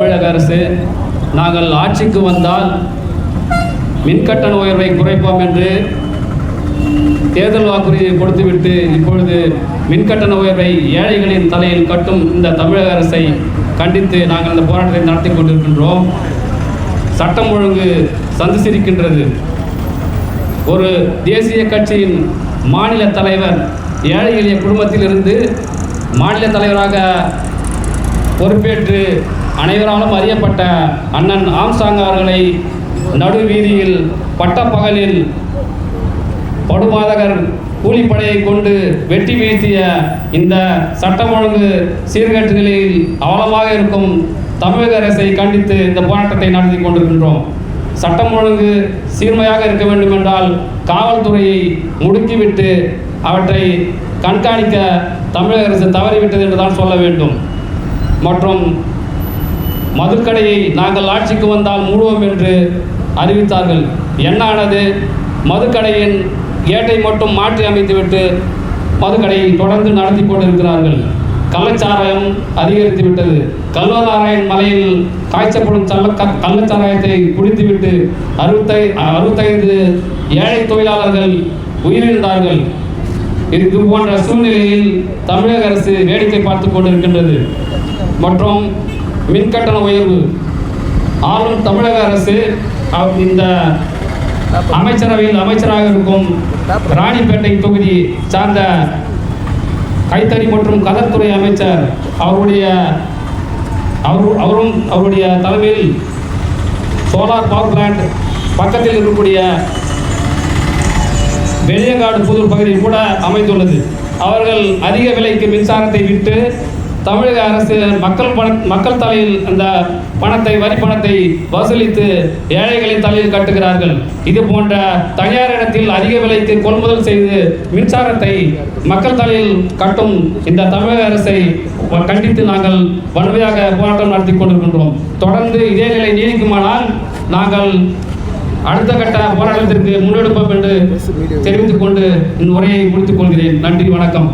தமிழக அரசு நாங்கள் ஆட்சிக்கு வந்தால் மின்கட்டண உயர்வை குறைப்போம் என்று தேர்தல் வாக்குறுதியை கொடுத்துவிட்டு இப்பொழுது மின்கட்டண உயர்வை ஏழைகளின் தலையில் கட்டும் இந்த தமிழக அரசை கண்டித்து நாங்கள் இந்த போராட்டத்தை நடத்தி கொண்டிருக்கின்றோம். சட்டம் ஒழுங்கு சந்து சிரிக்கின்றது. ஒரு தேசிய கட்சியின் மாநில தலைவர் ஏழை எளிய குடும்பத்திலிருந்து மாநில தலைவராக பொறுப்பேற்று அனைவராலும் அறியப்பட்ட அண்ணன் ஆம்ஸ்ட்ராங் அவர்களை நடு வீதியில் பட்டப்பகலில் படுபாதகர் கூலிப்படையை கொண்டு வெட்டி வீழ்த்திய இந்த சட்டம் ஒழுங்கு சீர்கேட்டுகளில் அவலமாக இருக்கும் தமிழக அரசை கண்டித்து இந்த போராட்டத்தை நடத்தி கொண்டிருக்கின்றோம். சட்டம் ஒழுங்கு சீர்மையாக இருக்க வேண்டும் என்றால் காவல்துறையை முடுக்கிவிட்டு அவற்றை கண்காணிக்க தமிழக அரசு தவறிவிட்டது என்றுதான் சொல்ல வேண்டும். மற்றும் மதுக்கடையை நாங்கள் ஆட்சிக்கு வந்தால் மூடுவோம் என்று அறிவித்தார்கள். என்ன ஆனது? மதுக்கடையின் கேட்டை மட்டும் மாற்றி அமைத்துவிட்டு மதுக்கடையை தொடர்ந்து நடத்தி கொண்டிருக்கிறார்கள். கள்ளச்சாராயம் அதிகரித்து விட்டது. கல்வராயன் மலையில் காய்ச்சப்படும் கள்ளச்சாராயத்தை குடித்துவிட்டு 65 ஏழை தொழிலாளர்கள் உயிரிழந்தார்கள். இது போன்ற சூழ்நிலையில் தமிழக அரசு வேடிக்கை பார்த்து கொண்டிருக்கின்றது. மற்றும் மின்கட்டண உயர்வு ஆளும் தமிழக அரசு இந்த அமைச்சரவையில் அமைச்சராக இருக்கும் ராணிப்பேட்டை தொகுதி சார்ந்த கைத்தறி மற்றும் கதர்துறை அமைச்சர் அவருடைய தலைமையில் சோலார் பவர் பிளான்ட் பக்கத்தில் இருக்கக்கூடிய வெளியங்காடு புதூர் பகுதியில் கூட அமைந்துள்ளது. அவர்கள் அதிக விலைக்கு மின்சாரத்தை விட்டு தமிழக அரசு மக்கள் தலையில் அந்த பணத்தை வரி பணத்தை வசூலித்து ஏழைகளின் தலையில் கட்டுகிறார்கள். இது போன்ற தனியார் இடத்தில் அதிக விலைக்கு கொள்முதல் செய்து மின்சாரத்தை மக்கள் தலையில் கட்டும் இந்த தமிழக அரசை கண்டித்து நாங்கள் வன்மையாக போராட்டம் நடத்தி கொண்டிருக்கின்றோம். தொடர்ந்து இதே நிலை நீடிக்குமானால் நாங்கள் அடுத்த கட்ட போராட்டத்திற்கு முன்னெடுப்போம் என்று தெரிவித்துக் கொண்டு இந்த உரையை முடித்துக் கொள்கிறேன். நன்றி, வணக்கம்.